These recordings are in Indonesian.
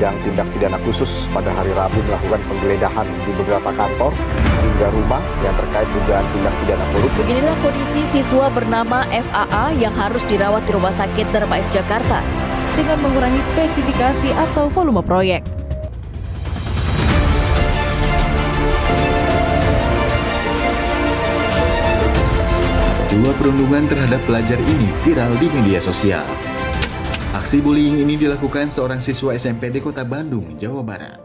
Bidang Tindak Pidana Khusus pada hari Rabu melakukan penggeledahan di beberapa kantor hingga rumah yang terkait dugaan tindak pidana korupsi. Beginilah kondisi siswa bernama FAA yang harus dirawat di Rumah Sakit Darmais Jakarta dengan mengurangi spesifikasi atau volume proyek. Dua perundungan terhadap pelajar ini viral di media sosial. Aksi bullying ini dilakukan seorang siswa SMP di Kota Bandung, Jawa Barat.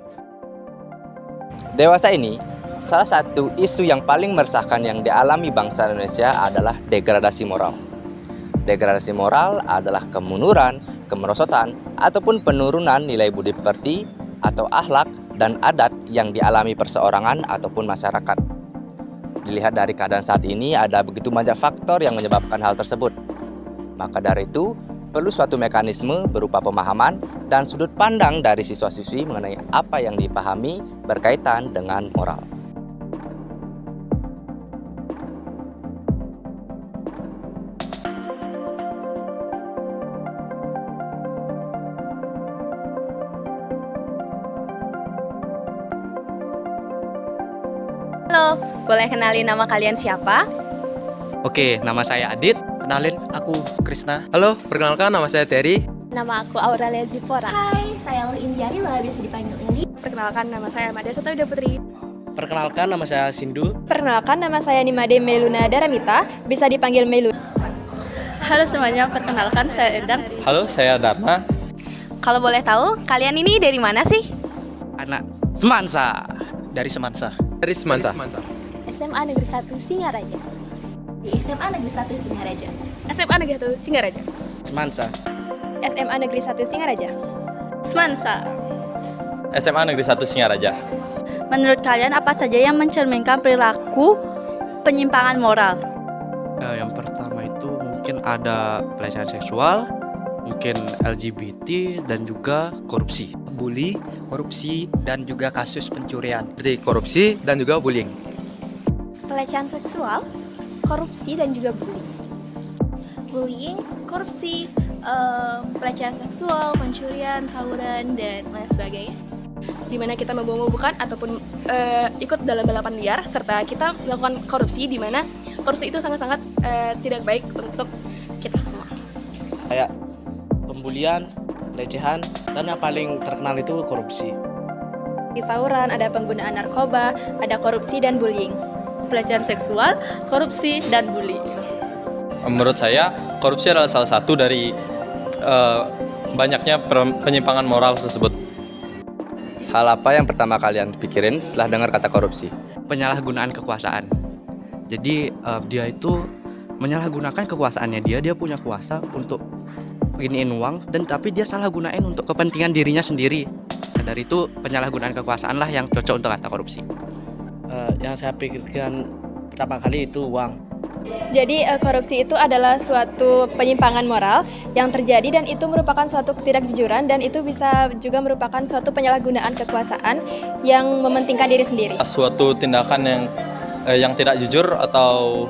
Dewasa ini, salah satu isu yang paling meresahkan yang dialami bangsa Indonesia adalah degradasi moral. Degradasi moral adalah kemunduran, kemerosotan, ataupun penurunan nilai budi pekerti atau akhlak dan adat yang dialami perseorangan ataupun masyarakat. Dilihat dari keadaan saat ini, ada begitu banyak faktor yang menyebabkan hal tersebut. Maka dari itu, perlu suatu mekanisme berupa pemahaman dan sudut pandang dari siswa-siswi mengenai apa yang dipahami berkaitan dengan moral. Halo, boleh kenalin nama kalian siapa? Oke, nama saya Adit. Kenalin, aku Krisna. Halo, perkenalkan nama saya Terry. Nama aku Aurelia Zipora. Hai, saya Indiarila, biasa dipanggil Indi. Perkenalkan, nama saya Mada Satawida Putri. Perkenalkan, nama saya Sindu. Perkenalkan, nama saya Nimade Meluna Daramita, bisa dipanggil Melu. Halo semuanya, perkenalkan saya Endang. Halo, saya Dharma. Kalau boleh tahu, kalian ini dari mana sih? Anak Semansa. Dari Semansa. Dari Semansa. SMA Negeri 1 Singaraja. Di SMA Negeri 1 Singaraja. SMA Negeri 1 Singaraja. Semansa. SMA Negeri 1 Singaraja. Semansa. SMA Negeri 1 Singaraja. Menurut kalian apa saja yang mencerminkan perilaku penyimpangan moral? Yang pertama itu mungkin ada pelecehan seksual, mungkin LGBT dan juga korupsi. Bully, korupsi, dan juga kasus pencurian. Seperti korupsi dan juga bullying. Pelecehan seksual, korupsi dan juga bullying. Bullying, korupsi, pelecehan seksual, pencurian, tawuran dan lain sebagainya. Di mana kita membawa-bawakan ataupun ikut dalam balapan liar, serta kita melakukan korupsi, di mana korupsi itu sangat-sangat tidak baik untuk kita semua. Kayak pembulian, pelecehan, dan yang paling terkenal itu korupsi. Di tawuran ada penggunaan narkoba, ada korupsi dan bullying. Pelecehan seksual, korupsi, dan bullying. Menurut saya, korupsi adalah salah satu dari banyaknya penyimpangan moral tersebut. Hal apa yang pertama kalian pikirin setelah dengar kata korupsi? Penyalahgunaan kekuasaan. Jadi dia itu menyalahgunakan kekuasaannya, dia punya kuasa untuk iniin uang, dan tapi dia salah gunain untuk kepentingan dirinya sendiri. Nah, dari itu penyalahgunaan kekuasaan lah yang cocok untuk kata korupsi. Yang saya pikirkan pertama kali itu uang. Jadi korupsi itu adalah suatu penyimpangan moral yang terjadi, dan itu merupakan suatu ketidakjujuran, dan itu bisa juga merupakan suatu penyalahgunaan kekuasaan yang mementingkan diri sendiri. Suatu tindakan yang tidak jujur atau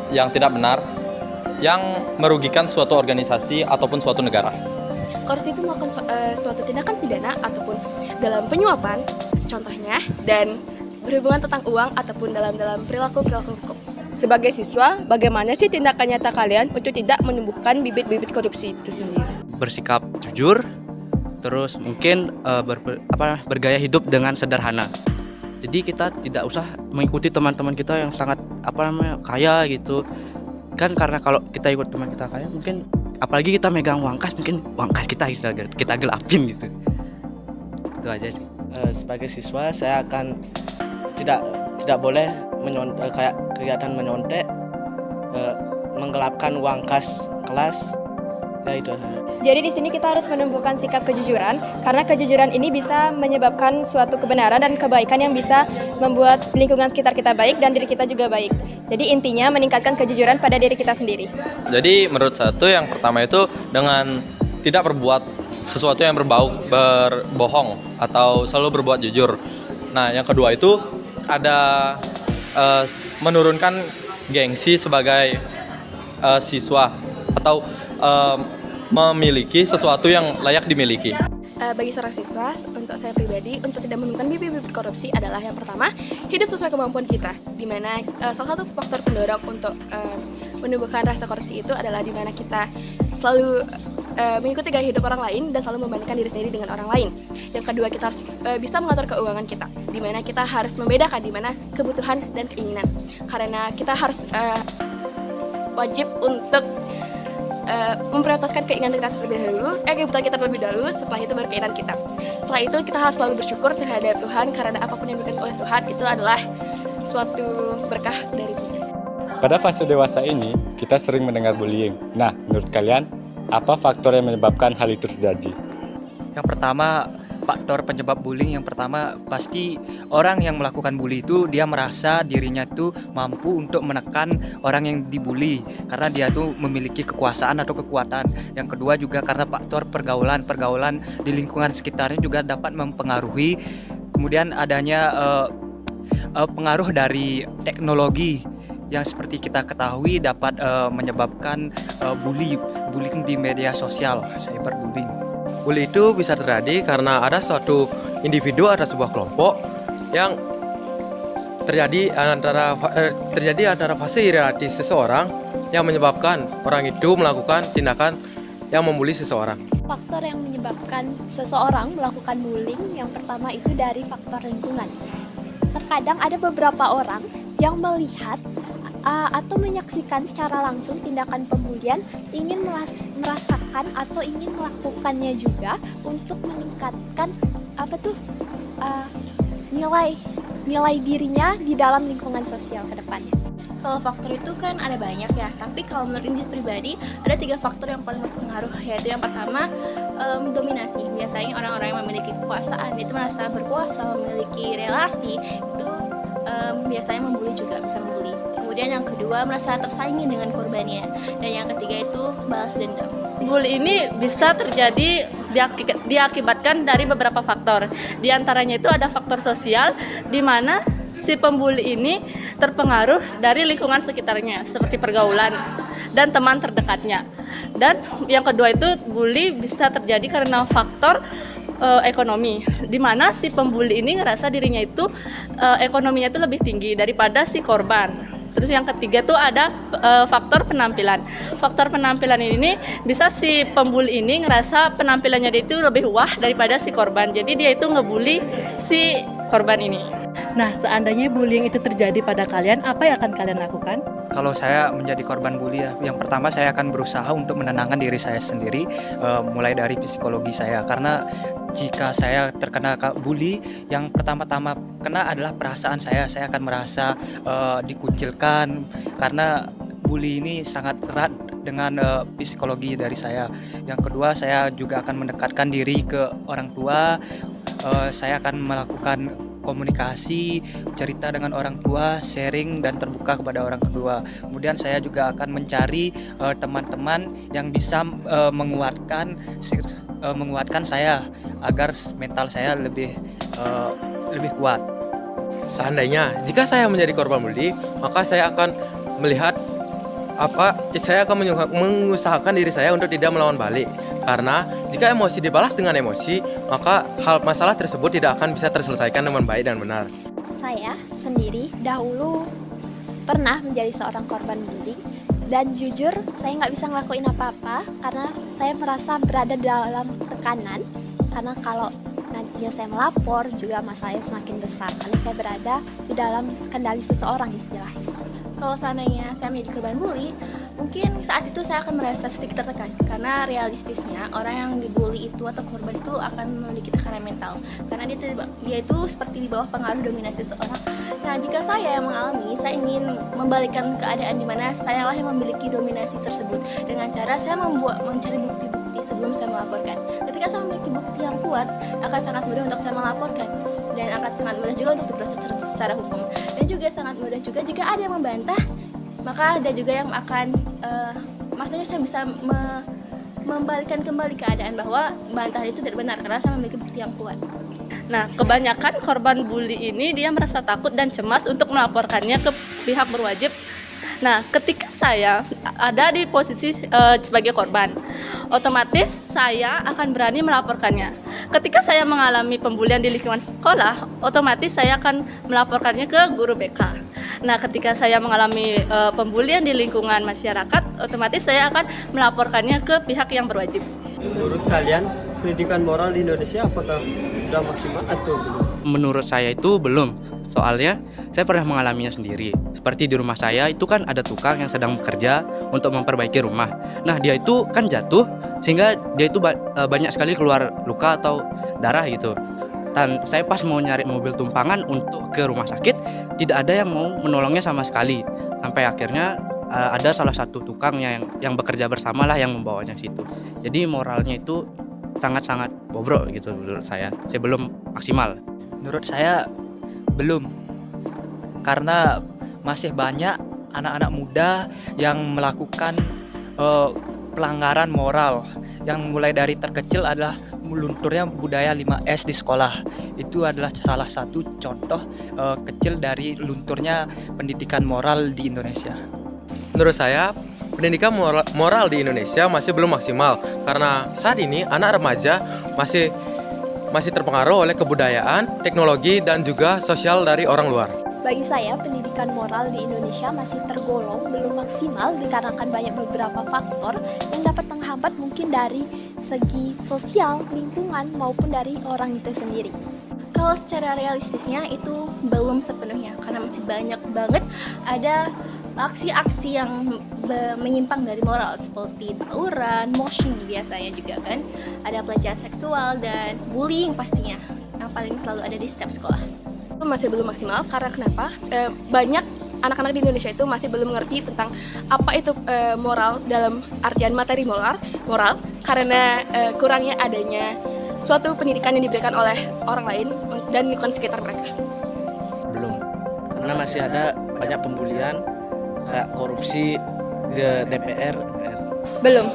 yang tidak benar yang merugikan suatu organisasi ataupun suatu negara. Korupsi itu melakukan suatu tindakan pidana ataupun dalam penyuapan, contohnya, dan berhubungan tentang uang ataupun dalam perilaku-perilaku hukum. Sebagai siswa, bagaimana sih tindakan nyata kalian untuk tidak menumbuhkan bibit-bibit korupsi itu sendiri? Bersikap jujur, terus mungkin bergaya hidup dengan sederhana. Jadi kita tidak usah mengikuti teman-teman kita yang sangat kaya gitu. Kan karena kalau kita ikut teman kita kaya, mungkin apalagi kita megang uang kas, mungkin uang kas kita gelapin gitu. Itu aja sih. Sebagai siswa saya akan tidak boleh kayak kegiatan menyontek, menggelapkan uang kas kelas. Ya itu. Jadi di sini kita harus menumbuhkan sikap kejujuran, karena kejujuran ini bisa menyebabkan suatu kebenaran dan kebaikan yang bisa membuat lingkungan sekitar kita baik dan diri kita juga baik. Jadi intinya meningkatkan kejujuran pada diri kita sendiri. Jadi menurut saya itu yang pertama itu dengan tidak berbuat sesuatu yang berbohong atau selalu berbuat jujur. Nah, yang kedua itu ada menurunkan gengsi sebagai siswa atau memiliki sesuatu yang layak dimiliki. Bagi seorang siswa, untuk saya pribadi, untuk tidak menemukan bibit-bibit korupsi adalah yang pertama, hidup sesuai kemampuan kita. Di mana salah satu faktor pendorong untuk menumbuhkan rasa korupsi itu adalah di mana kita selalu mengikuti gaya hidup orang lain dan selalu membandingkan diri sendiri dengan orang lain. Yang kedua, kita harus bisa mengatur keuangan kita, di mana kita harus membedakan di mana kebutuhan dan keinginan. Karena kita harus wajib untuk memprioritaskan keinginan kita terlebih dahulu, kebutuhan kita terlebih dahulu, setelah itu baru keinginan kita. Setelah itu kita harus selalu bersyukur terhadap Tuhan, karena apapun yang diberikan oleh Tuhan itu adalah suatu berkah dari Tuhan. Pada fase dewasa ini, kita sering mendengar bullying. Nah, menurut kalian, apa faktor yang menyebabkan hal itu terjadi? Yang pertama, faktor penyebab bullying yang pertama pasti orang yang melakukan bully itu dia merasa dirinya tuh mampu untuk menekan orang yang dibully karena dia tuh memiliki kekuasaan atau kekuatan. Yang kedua juga karena faktor pergaulan di lingkungan sekitarnya juga dapat mempengaruhi. Kemudian adanya pengaruh dari teknologi yang seperti kita ketahui dapat menyebabkan bullying di media sosial, cyberbullying. Bully itu bisa terjadi karena ada suatu individu atau sebuah kelompok yang terjadi antara fase hierarki seseorang yang menyebabkan orang itu melakukan tindakan yang membuli seseorang. Faktor yang menyebabkan seseorang melakukan bullying yang pertama itu dari faktor lingkungan. Terkadang ada beberapa orang yang melihat atau menyaksikan secara langsung tindakan pembulian, ingin merasakan atau ingin melakukannya juga untuk meningkatkan nilai dirinya di dalam lingkungan sosial ke depannya. Kalau faktor itu kan ada banyak ya, tapi kalau menurut Indi pribadi ada 3 faktor yang paling berpengaruh, yaitu yang pertama dominasi. Biasanya orang-orang yang memiliki kekuasaan itu merasa berkuasa, memiliki relasi itu biasanya membuli juga bisa membuli. Kemudian yang kedua merasa tersaingi dengan korbannya, dan yang ketiga itu balas dendam. Bully ini bisa terjadi diakibatkan dari beberapa faktor. Di antaranya itu ada faktor sosial, di mana si pembuli ini terpengaruh dari lingkungan sekitarnya seperti pergaulan dan teman terdekatnya. Dan yang kedua itu bully bisa terjadi karena faktor ekonomi, di mana si pembuli ini ngerasa dirinya itu ekonominya itu lebih tinggi daripada si korban. Terus yang ketiga tuh ada faktor penampilan. Faktor penampilan ini bisa si pembuli ini ngerasa penampilannya dia itu lebih wah daripada si korban. Jadi dia itu ngebully si korban ini. Nah, seandainya bullying itu terjadi pada kalian, apa yang akan kalian lakukan? Kalau saya menjadi korban bully ya, yang pertama saya akan berusaha untuk menenangkan diri saya sendiri, mulai dari psikologi saya. Karena jika saya terkena bully, yang pertama-tama kena adalah perasaan saya akan merasa dikucilkan, karena bully ini sangat erat dengan psikologi dari saya. Yang kedua, saya juga akan mendekatkan diri ke orang tua. Saya akan melakukan komunikasi, cerita dengan orang tua, sharing dan terbuka kepada orang kedua. Kemudian saya juga akan mencari teman-teman yang bisa menguatkan saya agar mental saya lebih kuat. Seandainya jika saya menjadi korban bully, maka saya akan melihat saya akan mengusahakan diri saya untuk tidak melawan balik. Karena jika emosi dibalas dengan emosi, maka masalah tersebut tidak akan bisa terselesaikan dengan baik dan benar. Saya sendiri dahulu pernah menjadi seorang korban bullying, dan jujur saya nggak bisa ngelakuin apa-apa karena saya merasa berada dalam tekanan. Karena kalau nantinya saya melapor juga masalahnya semakin besar karena saya berada di dalam kendali seseorang istilahnya. Kalau seandainya saya menjadi korban bully, mungkin saat itu saya akan merasa sedikit tertekan, karena realistisnya orang yang dibully itu atau korban itu akan memiliki tekanan mental, karena dia itu seperti di bawah pengaruh dominasi seseorang. Nah, jika saya yang mengalami, saya ingin membalikkan keadaan di mana saya lah yang memiliki dominasi tersebut dengan cara saya mencari bukti-bukti sebelum saya melaporkan. Ketika saya memiliki bukti yang kuat, akan sangat mudah untuk saya melaporkan, dan akan sangat mudah juga untuk diproses secara hukum. Dan juga sangat mudah juga jika ada yang membantah, maka ada juga yang akan maksudnya saya bisa membalikkan kembali keadaan bahwa bantahan itu tidak benar karena saya memiliki bukti yang kuat. Nah, kebanyakan korban bully ini dia merasa takut dan cemas untuk melaporkannya ke pihak berwajib Nah, ketika saya ada di posisi sebagai korban, otomatis saya akan berani melaporkannya. Ketika saya mengalami pembulian di lingkungan sekolah, otomatis saya akan melaporkannya ke guru BK. Nah, ketika saya mengalami pembulian di lingkungan masyarakat, otomatis saya akan melaporkannya ke pihak yang berwajib. Menurut kalian, pendidikan moral di Indonesia apakah sudah maksimal atau belum? Menurut saya itu belum. Soalnya saya pernah mengalaminya sendiri. Seperti di rumah saya itu kan ada tukang yang sedang bekerja untuk memperbaiki rumah. Nah, dia itu kan jatuh sehingga dia itu banyak sekali keluar luka atau darah gitu. Dan saya pas mau nyari mobil tumpangan untuk ke rumah sakit, tidak ada yang mau menolongnya sama sekali. Sampai akhirnya ada salah satu tukang yang bekerja bersama lah yang membawanya situ. Jadi moralnya itu sangat-sangat bobrok gitu menurut saya. Saya belum maksimal. Menurut saya belum, karena masih banyak anak-anak muda yang melakukan pelanggaran moral, yang mulai dari terkecil adalah lunturnya budaya 5S di sekolah. Itu adalah salah satu contoh kecil dari lunturnya pendidikan moral di Indonesia. Menurut saya, pendidikan moral di Indonesia masih belum maksimal karena saat ini anak remaja masih terpengaruh oleh kebudayaan, teknologi, dan juga sosial dari orang luar. Bagi saya, pendidikan moral di Indonesia masih tergolong belum maksimal dikarenakan banyak beberapa faktor yang dapat menghambat mungkin dari segi sosial, lingkungan, maupun dari orang itu sendiri. Kalau secara realistisnya itu belum sepenuhnya, karena masih banyak banget ada aksi-aksi yang menyimpang dari moral seperti tawuran, moshing biasanya juga kan, ada pelecehan seksual dan bullying pastinya yang paling selalu ada di setiap sekolah. Masih belum maksimal karena kenapa? Banyak anak-anak di Indonesia itu masih belum mengerti tentang apa itu moral dalam artian materi moral karena kurangnya adanya suatu pendidikan yang diberikan oleh orang lain dan lingkungan sekitar mereka. Belum, karena masih ada banyak pembulian kayak korupsi di DPR. Belum,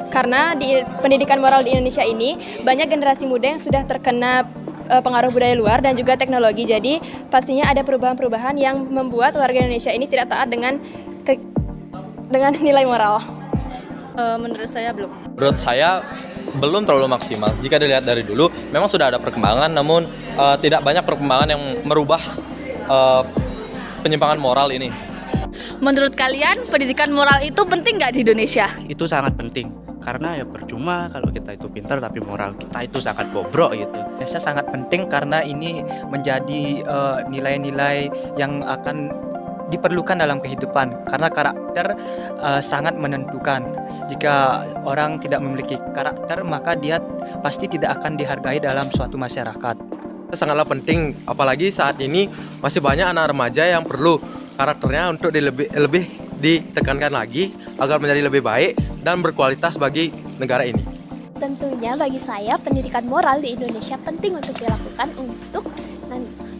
karena di pendidikan moral di Indonesia ini banyak generasi muda yang sudah terkena pengaruh budaya luar dan juga teknologi. Jadi pastinya ada perubahan-perubahan yang membuat warga Indonesia ini tidak taat dengan nilai moral. Menurut saya belum. Menurut saya belum terlalu maksimal. Jika dilihat dari dulu, memang sudah ada perkembangan, namun tidak banyak perkembangan yang merubah penyimpangan moral ini. Menurut kalian, pendidikan moral itu penting nggak di Indonesia? Itu sangat penting. Karena ya percuma kalau kita itu pintar tapi moral kita itu sangat bobrok gitu. Indonesia sangat penting karena ini menjadi nilai-nilai yang akan diperlukan dalam kehidupan, karena karakter sangat menentukan. Jika orang tidak memiliki karakter, maka dia pasti tidak akan dihargai dalam suatu masyarakat. Sangatlah penting, apalagi saat ini masih banyak anak remaja yang perlu karakternya untuk lebih ditekankan lagi agar menjadi lebih baik dan berkualitas bagi negara ini. Tentunya bagi saya pendidikan moral di Indonesia penting untuk dilakukan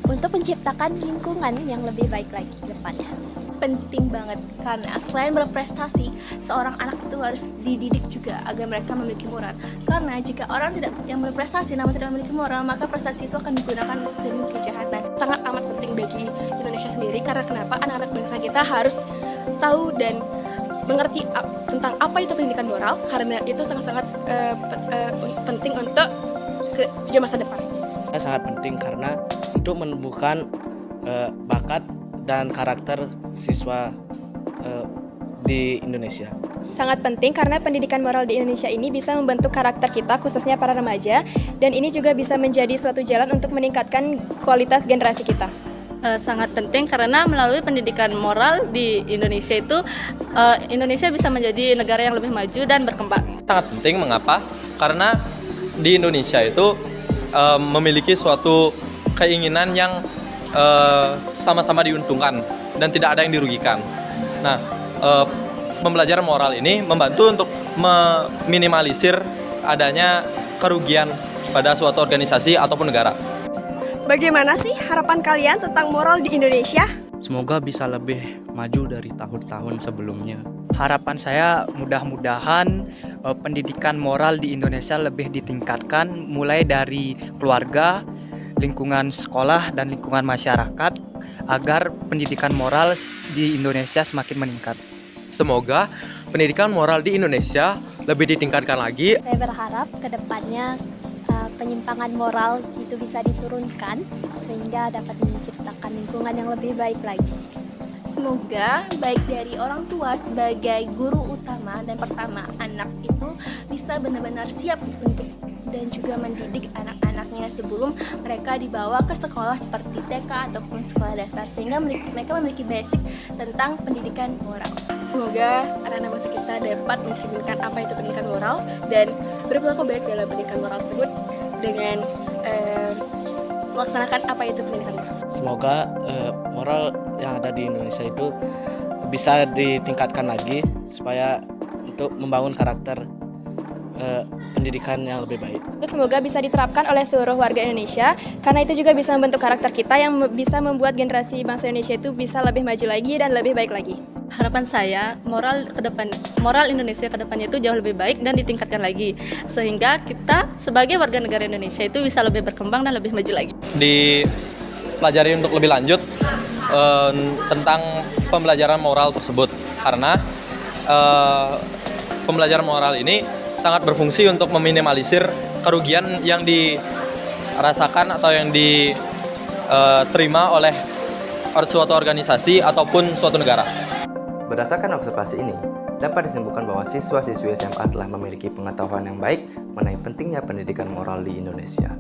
untuk menciptakan lingkungan yang lebih baik lagi ke depannya. Penting banget karena selain berprestasi, seorang anak itu harus dididik juga agar mereka memiliki moral. Karena jika orang yang berprestasi namun tidak memiliki moral, maka prestasi itu akan digunakan demi kejahatan. Sangat amat penting bagi Indonesia sendiri karena kenapa anak-anak bangsa kita harus tahu dan mengerti tentang apa itu pendidikan moral, karena itu sangat-sangat penting untuk tujuan masa depan. Sangat penting karena untuk menumbuhkan bakat dan karakter siswa di Indonesia. Sangat penting karena pendidikan moral di Indonesia ini bisa membentuk karakter kita, khususnya para remaja, dan ini juga bisa menjadi suatu jalan untuk meningkatkan kualitas generasi kita. Sangat penting karena melalui pendidikan moral di Indonesia itu Indonesia bisa menjadi negara yang lebih maju dan berkembang. Sangat penting, mengapa? Karena di Indonesia itu memiliki suatu keinginan yang sama-sama diuntungkan dan tidak ada yang dirugikan. Nah, pembelajaran moral ini membantu untuk meminimalisir adanya kerugian pada suatu organisasi ataupun negara. Bagaimana sih harapan kalian tentang moral di Indonesia? Semoga bisa lebih maju dari tahun-tahun sebelumnya. Harapan saya mudah-mudahan pendidikan moral di Indonesia lebih ditingkatkan mulai dari keluarga, lingkungan sekolah dan lingkungan masyarakat agar pendidikan moral di Indonesia semakin meningkat. Semoga pendidikan moral di Indonesia lebih ditingkatkan lagi. Saya berharap ke depannya penyimpangan moral itu bisa diturunkan sehingga dapat menciptakan lingkungan yang lebih baik lagi. Semoga baik dari orang tua sebagai guru utama dan pertama anak itu bisa benar-benar siap untuk dan juga mendidik anak-anaknya sebelum mereka dibawa ke sekolah seperti TK ataupun sekolah dasar sehingga mereka memiliki basic tentang pendidikan moral. Semoga anak-anak bangsa kita dapat mencerminkan apa itu pendidikan moral dan berperilaku baik dalam pendidikan moral tersebut dengan melaksanakan apa itu pendidikan moral. Semoga moral yang ada di Indonesia itu bisa ditingkatkan lagi supaya untuk membangun karakter pendidikan yang lebih baik. Semoga bisa diterapkan oleh seluruh warga Indonesia karena itu juga bisa membentuk karakter kita yang bisa membuat generasi bangsa Indonesia itu bisa lebih maju lagi dan lebih baik lagi. Harapan saya moral Indonesia ke depannya itu jauh lebih baik dan ditingkatkan lagi sehingga kita sebagai warga negara Indonesia itu bisa lebih berkembang dan lebih maju lagi. Dipelajari untuk lebih lanjut tentang pembelajaran moral tersebut karena pembelajaran moral ini sangat berfungsi untuk meminimalisir kerugian yang dirasakan atau yang diterima oleh suatu organisasi ataupun suatu negara. Berdasarkan observasi ini, dapat disimpulkan bahwa siswa-siswi SMA telah memiliki pengetahuan yang baik mengenai pentingnya pendidikan moral di Indonesia.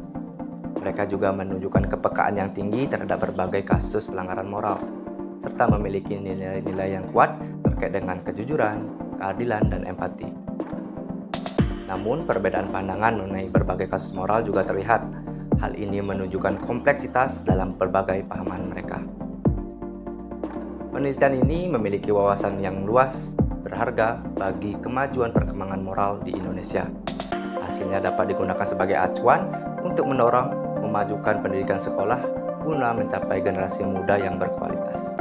Mereka juga menunjukkan kepekaan yang tinggi terhadap berbagai kasus pelanggaran moral, serta memiliki nilai-nilai yang kuat terkait dengan kejujuran, keadilan, dan empati. Namun, perbedaan pandangan mengenai berbagai kasus moral juga terlihat. Hal ini menunjukkan kompleksitas dalam berbagai pahaman mereka. Penelitian ini memiliki wawasan yang luas, berharga bagi kemajuan perkembangan moral di Indonesia. Hasilnya dapat digunakan sebagai acuan untuk mendorong memajukan pendidikan sekolah guna mencapai generasi muda yang berkualitas.